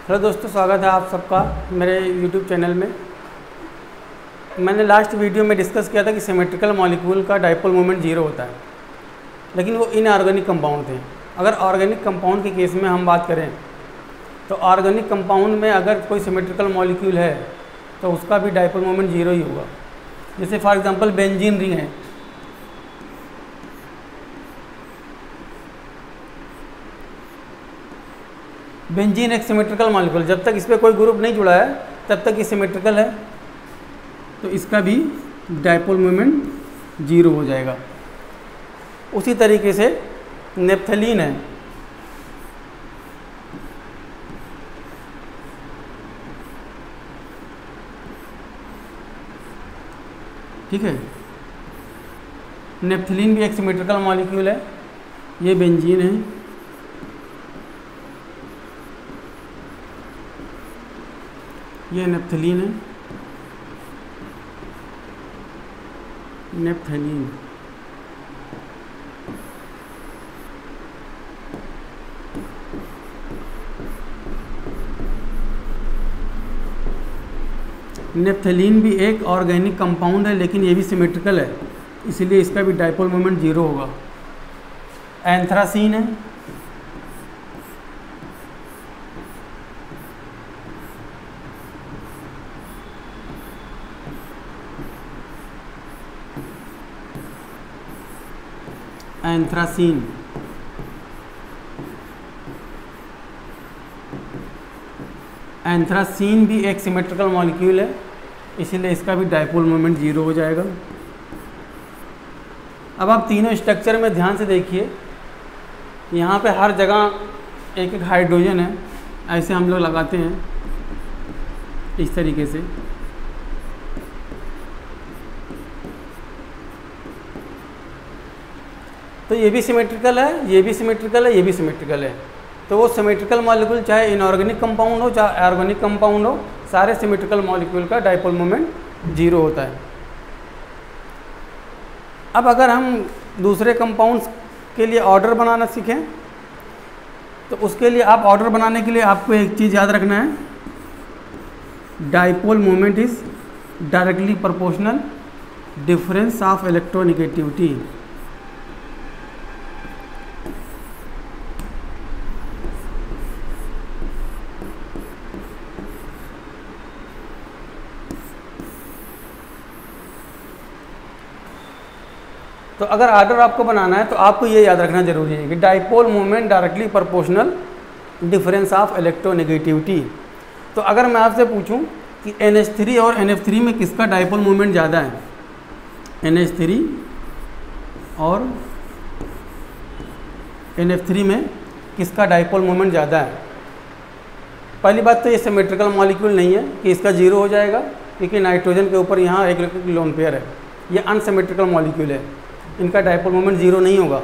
Hello दोस्तों, स्वागत है आप सबका मेरे YouTube चैनल में। मैंने लास्ट वीडियो में डिस्कस किया था कि सिमेट्रिकल मॉलिक्यूल का डाइपोल मोमेंट जीरो होता है, लेकिन वो इनऑर्गेनिक कंपाउंड थे। अगर ऑर्गेनिक कंपाउंड के केस में हम बात करें तो ऑर्गेनिक कंपाउंड में अगर कोई सिमेट्रिकल मॉलिक्यूल है तो उसका भी डाइपोल मोमेंट जीरो ही होगा। जैसे फॉर एग्जांपल बेंजीन रिंग है, बेंजीन एक सिमेट्रिकल मॉलिक्यूल, जब तक इस पर कोई ग्रुप नहीं जुड़ा है तब तक ये सिमेट्रिकल है, तो इसका भी डाइपोल मोमेंट जीरो हो जाएगा। उसी तरीके से नेप्थलीन है, ठीक है। नेप्थलीन भी एक सिमेट्रिकल मॉलिक्यूल है। ये बेंजीन है, ये नेप्थलीन है, नेप्थलीन। नेप्थलीन भी एक ऑर्गेनिक कंपाउंड है, लेकिन ये भी सिमेट्रिकल है, इसलिए इसका भी डाइपोल मोमेंट जीरो होगा। एंथ्रासीन है, एंथ्रासीन। एंथ्रासीन भी एक सिमेट्रिकल मॉलिक्यूल है, इसीलिए इसका भी डाइपोल मोमेंट जीरो हो जाएगा। अब आप तीनों स्ट्रक्चर में ध्यान से देखिए, यहाँ पे हर जगह एक एक हाइड्रोजन है, ऐसे हम लोग लगाते हैं इस तरीके से। तो ये भी सिमेट्रिकल है, ये भी सिमेट्रिकल है, ये भी सिमेट्रिकल है। तो वो सिमेट्रिकल मॉलिक्यूल चाहे इनऑर्गेनिक कंपाउंड हो चाहे ऑर्गेनिक कंपाउंड हो, सारे सिमेट्रिकल मॉलिक्यूल का डाइपोल मोमेंट जीरो होता है। अब अगर हम दूसरे कंपाउंड्स के लिए ऑर्डर बनाना सीखें तो उसके लिए आप ऑर्डर बनाने के लिए आपको एक चीज़ याद रखना है, dipole moment is directly proportional difference of electronegativity. तो अगर ऑर्डर आपको बनाना है तो आपको ये याद रखना जरूरी है कि dipole moment directly proportional difference of electronegativity. तो अगर मैं आपसे पूछूं कि NH3 और NF3 में किसका डाइपोल मोमेंट ज़्यादा है, NH3 और NF3 में किसका डाइपोल मोमेंट ज़्यादा है। पहली बात तो ये सिमेट्रिकल मॉलिक्यूल नहीं है कि इसका जीरो हो जाएगा, क्योंकि नाइट्रोजन के ऊपर यहाँ एक इलेक्ट्रिक लोन पेयर है, ये अनसिमेट्रिकल मॉलिक्यूल है, इनका डाइपोल मोमेंट जीरो नहीं होगा।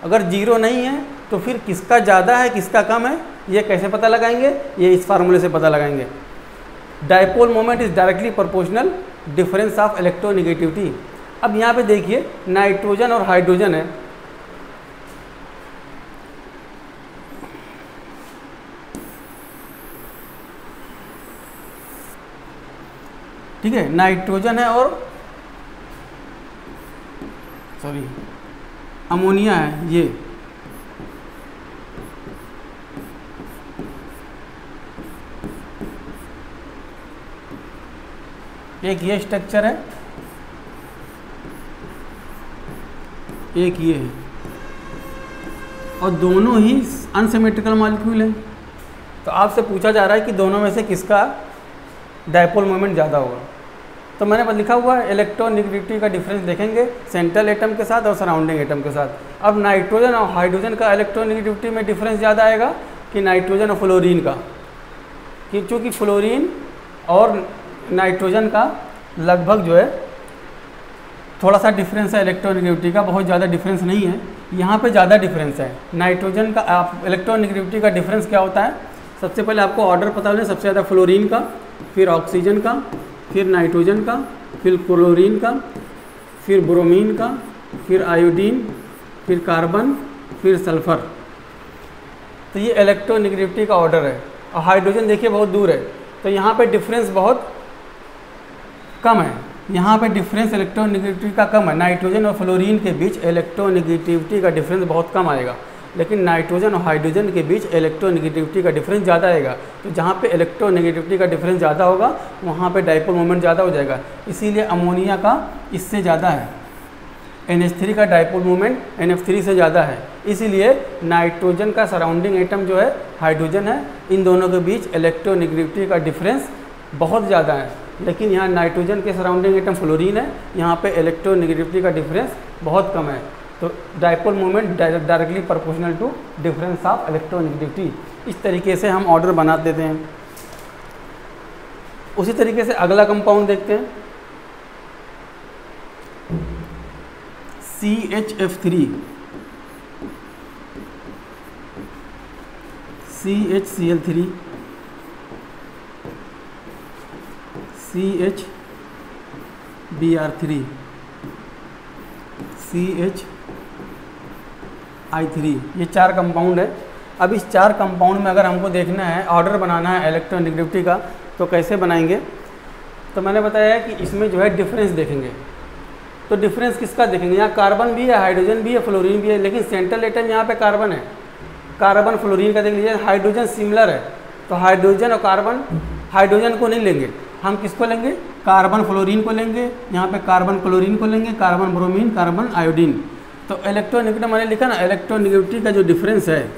अगर जीरो नहीं है तो फिर किसका ज़्यादा है किसका कम है ये कैसे पता लगाएंगे, ये इस फार्मूले से पता लगाएंगे। Dipole moment is directly proportional difference of electronegativity. अब यहाँ पे देखिए नाइट्रोजन और हाइड्रोजन है, ठीक है, नाइट्रोजन है और सॉरी अमोनिया है। ये एक ये स्ट्रक्चर है, एक ये है, और दोनों ही अनसिमेट्रिकल मॉलिक्यूल है। तो आपसे पूछा जा रहा है कि दोनों में से किसका डाइपोल मोमेंट ज़्यादा होगा। तो मैंने बस लिखा हुआ है इलेक्ट्रोनेगेटिविटी का डिफरेंस देखेंगे सेंट्रल एटम के साथ और सराउंडिंग एटम के साथ। अब नाइट्रोजन और हाइड्रोजन का इलेक्ट्रोनेगेटिविटी में डिफरेंस ज़्यादा आएगा कि नाइट्रोजन और फ्लोरीन का, कि चूँकि फ्लोरीन और नाइट्रोजन का लगभग जो है थोड़ा सा डिफरेंस है इलेक्ट्रोनेगेटिविटी का, बहुत ज़्यादा डिफरेंस नहीं है। यहाँ पे ज़्यादा डिफरेंस है। नाइट्रोजन का आप इलेक्ट्रोनेगेटिविटी का डिफरेंस क्या होता है, सबसे पहले आपको ऑर्डर पता होना, सबसे ज़्यादा फ्लोरीन का, फिर ऑक्सीजन का, फिर नाइट्रोजन का, फिर क्लोरीन का, फिर ब्रोमीन का, फिर आयोडीन, फिर कार्बन, फिर सल्फ़र। तो ये इलेक्ट्रोनेगेटिविटी का ऑर्डर है। और हाइड्रोजन देखिए बहुत दूर है, तो यहाँ पे डिफरेंस बहुत कम है। यहाँ पे डिफरेंस इलेक्ट्रोनेगेटिविटी का कम है। नाइट्रोजन और फ्लोरीन के बीच इलेक्ट्रोनेगेटिविटी का डिफरेंस बहुत कम आएगा, लेकिन नाइट्रोजन और हाइड्रोजन के बीच इलेक्ट्रोनेगेटिविटी का डिफरेंस ज़्यादा आएगा। तो जहाँ पे इलेक्ट्रोनेगेटिविटी का डिफरेंस ज़्यादा होगा वहाँ पे डाइपोल मोमेंट ज़्यादा हो जाएगा। इसीलिए अमोनिया का इससे ज़्यादा है, NH3 का डाइपोल मोमेंट NF3 से ज़्यादा है। इसीलिए नाइट्रोजन का सराउंडिंग एटम जो है हाइड्रोजन है, इन दोनों के बीच इलेक्ट्रोनेगेटिविटी का डिफरेंस बहुत ज़्यादा है। लेकिन यहाँ नाइट्रोजन के सराउंडिंग एटम फ्लोरीन है, यहाँ पे इलेक्ट्रोनेगेटिविटी का डिफरेंस बहुत कम है। तो dipole moment directly proportional to difference of electronegativity. इस तरीके से हम ऑर्डर बना देते हैं। उसी तरीके से अगला कंपाउंड देखते हैं, CHF3, CHCl3, CHBr3, CHI3, ये 4 कंपाउंड है। अब इस 4 कंपाउंड में अगर हमको देखना है, ऑर्डर बनाना है इलेक्ट्रोनेगेटिविटी का, तो कैसे बनाएंगे? तो मैंने बताया है कि इसमें जो है डिफरेंस देखेंगे। तो डिफरेंस किसका देखेंगे? यहाँ कार्बन भी है, हाइड्रोजन भी है, फ्लोरीन भी है, लेकिन सेंट्रल एटम यहाँ पे कार्बन है। कार्बन फ्लोरीन का देख लीजिए, हाइड्रोजन सिमिलर है, तो हाइड्रोजन और कार्बन, हाइड्रोजन को नहीं लेंगे, हम किसको लेंगे? कार्बन फ्लोरीन को लेंगे। यहाँ पे कार्बन क्लोरीन को लेंगे, कार्बन ब्रोमीन, कार्बन आयोडीन। तो इलेक्ट्रोनेगेटिव मैंने लिखा ना, इलेक्ट्रोनेगेटिविटी का जो डिफरेंस है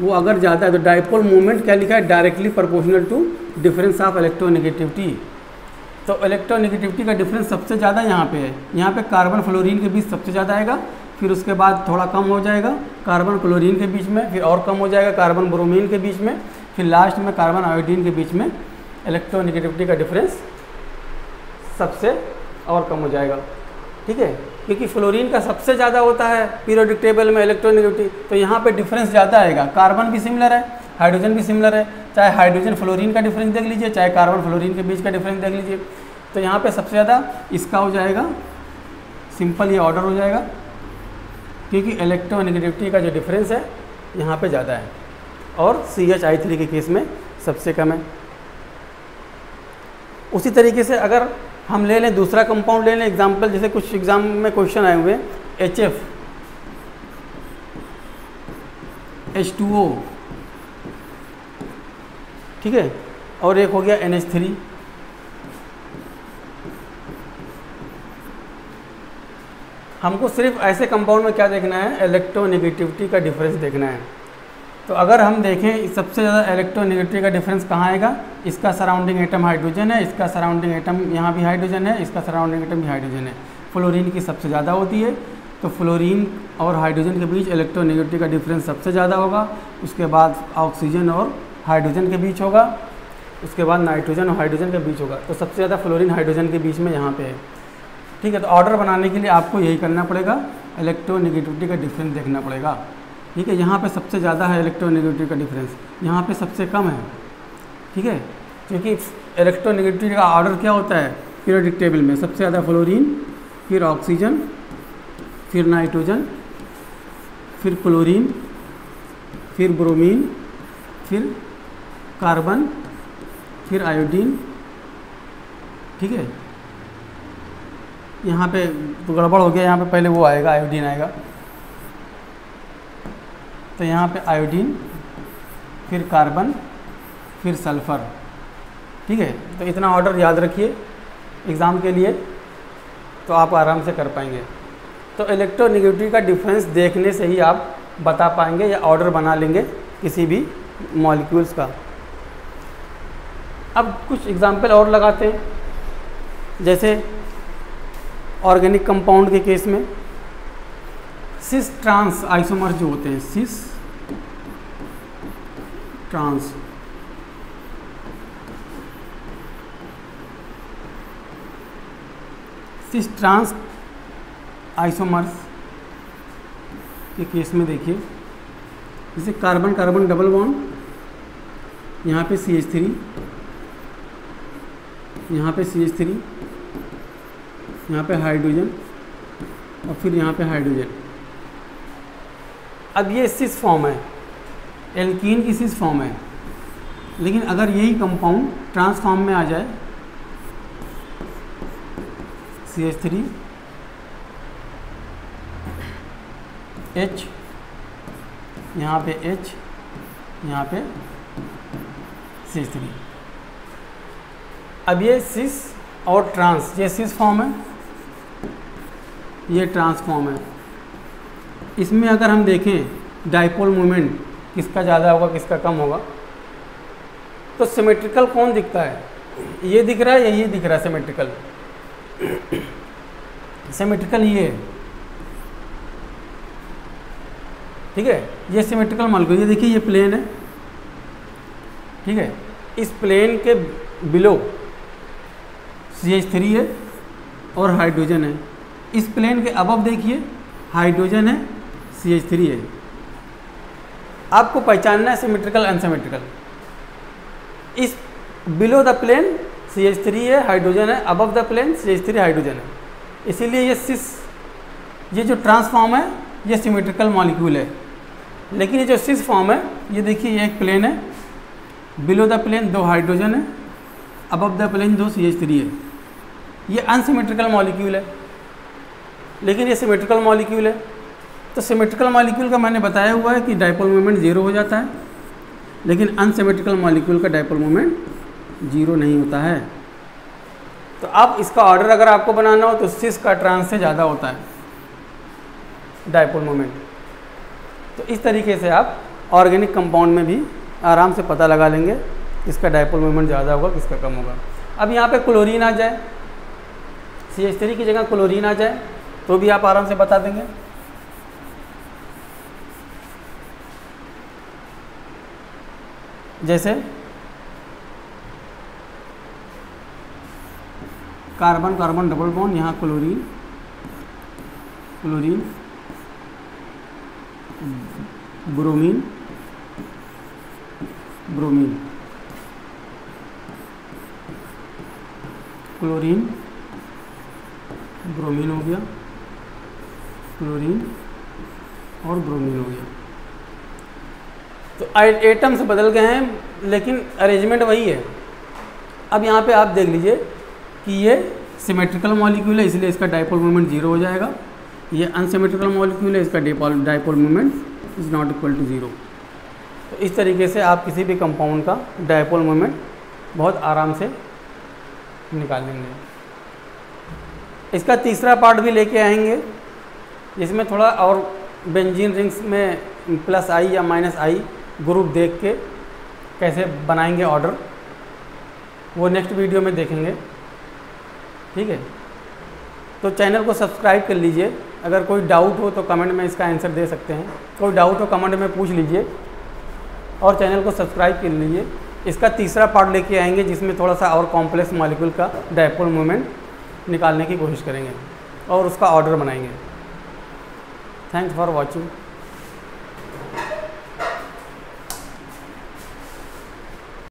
वो अगर ज़्यादा है तो डाइपोल मोमेंट क्या लिखा है? Directly proportional to difference of electronegativity. तो इलेक्ट्रोनेगेटिविटी का डिफरेंस सबसे ज़्यादा यहाँ पे है। यहाँ पे कार्बन फ्लोरीन के बीच सबसे ज़्यादा आएगा, फिर उसके बाद थोड़ा कम हो जाएगा कार्बन क्लोरीन के बीच में, फिर और कम हो जाएगा कार्बन ब्रोमीन के बीच में, फिर लास्ट में कार्बन आयोडीन के बीच में इलेक्ट्रोनेगेटिविटी का डिफरेंस सबसे और कम हो जाएगा। ठीक है, क्योंकि फ्लोरीन का सबसे ज़्यादा होता है पीरियोडिक टेबल में इलेक्ट्रोनेगेटिविटी, तो यहाँ पे डिफरेंस ज़्यादा आएगा। कार्बन भी सिमिलर है, हाइड्रोजन भी सिमिलर है, चाहे हाइड्रोजन फ्लोरीन का डिफरेंस देख लीजिए, चाहे कार्बन फ्लोरीन के बीच का डिफरेंस देख लीजिए। तो यहाँ पे सबसे ज़्यादा इसका हो जाएगा, सिंपल ये ऑर्डर हो जाएगा, क्योंकि इलेक्ट्रोनेगेटिविटी का जो डिफरेंस है यहाँ पे ज़्यादा है और CHI3 के केस में सबसे कम है। उसी तरीके से अगर हम ले लें दूसरा कंपाउंड ले लें एग्जाम्पल, जैसे कुछ एग्जाम में क्वेश्चन आए हुए HF, H2O, ठीक है, और एक हो गया NH3। हमको सिर्फ ऐसे कंपाउंड में क्या देखना है? इलेक्ट्रोनेगेटिविटी का डिफरेंस देखना है। तो अगर हम देखें सबसे ज़्यादा इलेक्ट्रोनेगेटिविटी का डिफरेंस कहाँ आएगा? इसका सराउंडिंग एटम हाइड्रोजन है, इसका सराउंडिंग एटम यहाँ भी हाइड्रोजन है, इसका सराउंडिंग एटम भी हाइड्रोजन है। फ्लोरीन की सबसे ज़्यादा होती है, तो फ्लोरीन और हाइड्रोजन के बीच इलेक्ट्रोनेगेटिविटी का डिफरेंस सबसे ज़्यादा होगा। उसके बाद ऑक्सीजन और हाइड्रोजन के बीच होगा, उसके बाद नाइट्रोजन और हाइड्रोजन के बीच होगा। तो सबसे ज़्यादा फ्लोरीन हाइड्रोजन के बीच में यहाँ पे है। ठीक है, तो ऑर्डर बनाने के लिए आपको यही करना पड़ेगा, इलेक्ट्रोनेगेटिविटी का डिफरेंस देखना पड़ेगा। ठीक है, यहाँ पे सबसे ज़्यादा है इलेक्ट्रोनेगेटिविटी का डिफरेंस, यहाँ पे सबसे कम है। ठीक है, क्योंकि इलेक्ट्रोनेगेटिविटी का ऑर्डर क्या होता है पीरियोडिक टेबल में? सबसे ज़्यादा फ्लोरीन, फिर ऑक्सीजन, फिर नाइट्रोजन, फिर क्लोरीन, फिर ब्रोमीन, फिर कार्बन, फिर आयोडीन। ठीक है, यहाँ पे तो गड़बड़ हो गया, यहाँ पे पहले वो आएगा, आयोडीन आएगा, तो यहाँ पे आयोडीन, फिर कार्बन, फिर सल्फ़र। ठीक है, तो इतना ऑर्डर याद रखिए एग्ज़ाम के लिए, तो आप आराम से कर पाएंगे। तो इलेक्ट्रोनेगेटिविटी का डिफरेंस देखने से ही आप बता पाएंगे या ऑर्डर बना लेंगे किसी भी मॉलिक्यूल्स का। अब कुछ एग्जाम्पल और लगाते हैं, जैसे ऑर्गेनिक कंपाउंड के केस में सिस ट्रांस आइसोमर्स जो होते हैं, cis trans, cis trans isomers के केस में देखिए, जैसे कार्बन कार्बन डबल बॉन्ड, यहाँ पे CH3, यहाँ पे CH3, यहाँ पे हाइड्रोजन और फिर यहाँ पे हाइड्रोजन। अब ये सिस फॉर्म है, एल्कीन की सिस फॉर्म है, लेकिन अगर यही कंपाउंड ट्रांस फॉर्म में आ जाए, CH3 H, यहाँ पे H, यहाँ पे CH3, अब ये सिस और ट्रांस, ये सिस फॉर्म है, ये ट्रांस फॉर्म है। इसमें अगर हम देखें डाइपोल मोमेंट किसका ज़्यादा होगा किसका कम होगा, तो सिमेट्रिकल कौन दिखता है, ये दिख रहा है या ये दिख रहा है सिमेट्रिकल? सिमेट्रिकल ये है, ठीक है, ये सिमेट्रिकल मॉलिक्यूल, ये देखिए ये प्लेन है, ठीक है, इस प्लेन के बिलो CH3 है और हाइड्रोजन है, इस प्लेन के अबव देखिए हाइड्रोजन है, CH3 है। आपको पहचानना है सिमेट्रिकल अनसिमेट्रिकल। इस बिलो द प्लेन CH3 है, हाइड्रोजन है, above the plane CH3 hydrogen है, इसीलिए ये सिस, ये जो ट्रांसफॉर्म है ये सिमेट्रिकल मॉलिक्यूल है। लेकिन ये जो सिस फॉर्म है, ये देखिए ये एक प्लेन है, बिलो द प्लेन 2 हाइड्रोजन है, अबव द प्लेन 2 CH3 है, ये अनसिमेट्रिकल मॉलिक्यूल है, लेकिन ये सिमेट्रिकल मॉलिक्यूल है। तो सिमेट्रिकल मॉलिक्यूल का मैंने बताया हुआ है कि डाइपोल मोमेंट 0 हो जाता है, लेकिन अनसिमेट्रिकल मॉलिक्यूल का डाइपोल मोमेंट 0 नहीं होता है। तो आप इसका ऑर्डर अगर आपको बनाना हो तो सिस का ट्रांस से ज़्यादा होता है डाइपोल मोमेंट। तो इस तरीके से आप ऑर्गेनिक कंपाउंड में भी आराम से पता लगा लेंगे किसका डाइपोल मोमेंट ज़्यादा होगा किसका कम होगा। अब यहाँ पे क्लोरीन आ जाए, CH3 की जगह क्लोरीन आ जाए तो भी आप आराम से बता देंगे। जैसे कार्बन कार्बन डबल बॉन्ड, यहाँ chlorine, chlorine, bromine, bromine, chlorine, bromine हो गया, क्लोरीन और ब्रोमीन हो गया। तो एटम्स बदल गए हैं लेकिन अरेंजमेंट वही है। अब यहाँ पे आप देख लीजिए कि ये सिमेट्रिकल मॉलिक्यूल है, इसलिए इसका डाइपोल मोमेंट 0 हो जाएगा। ये अनसिमेट्रिकल मॉलिक्यूल है, इसका dipole moment is not equal to 0। तो इस तरीके से आप किसी भी कंपाउंड का डाइपोल मोमेंट बहुत आराम से निकाल लेंगे। इसका तीसरा पार्ट भी लेके आएंगे, जिसमें थोड़ा और बेंजीन रिंग्स में +I या -I ग्रुप देख के कैसे बनाएंगे ऑर्डर, वो नेक्स्ट वीडियो में देखेंगे, ठीक है। तो चैनल को सब्सक्राइब कर लीजिए। अगर कोई डाउट हो तो कमेंट में इसका आंसर दे सकते हैं, कोई डाउट हो कमेंट में पूछ लीजिए और चैनल को सब्सक्राइब कर लीजिए। इसका तीसरा पार्ट लेके आएंगे जिसमें थोड़ा सा और कॉम्प्लेक्स मॉलिक्यूल का डाइपोल मोमेंट निकालने की कोशिश करेंगे और उसका ऑर्डर बनाएंगे। Thanks for watching.